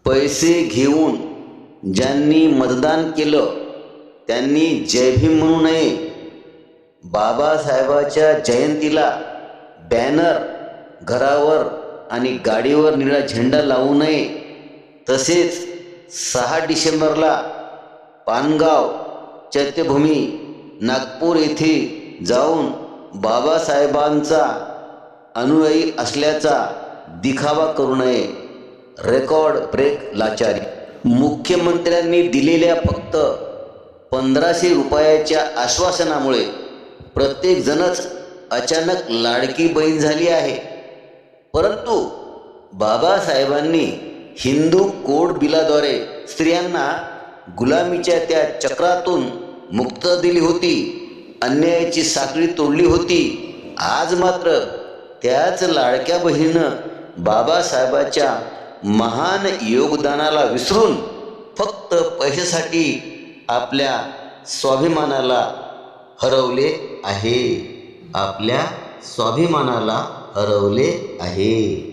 पैसे घेऊन ज्यांनी मतदान केलं त्यांनी जय भीम म्हणू नये. बाबासाहेबाच्या जयंतीला बॅनर घरावर आणि गाडीवर निळा झेंडा लावू नये. तसेच 6 डिसेंबरला पानगाव चैत्यभूमी नागपूर येथे जाऊन बाबासाहेबांचा अनुयायी असल्याचा दिखावा करू नये. रेकॉर्ड ब्रेक लाचारी. मुख्यमंत्र्यांनी दिलेल्या फक्त 1500 रुपयाच्या आश्वासनामुळे प्रत्येकजणच अचानक लाडकी बहीण झाली आहे. परंतु बाबासाहेबांनी हिंदू कोड बिलाद्वारे स्त्रियांना गुलामीच्या त्या चक्रातून मुक्तता दिली होती, अन्यायाची साखळी तोडली होती. आज मात्र त्याच लाडक्या बहिणीनं बाबासाहेबाच्या महान योगदानाला विसरून फक्त पैशासाठी आपल्या स्वाभिमानाला हरवले आहे. आपल्या स्वाभिमानाला हरवले आहे.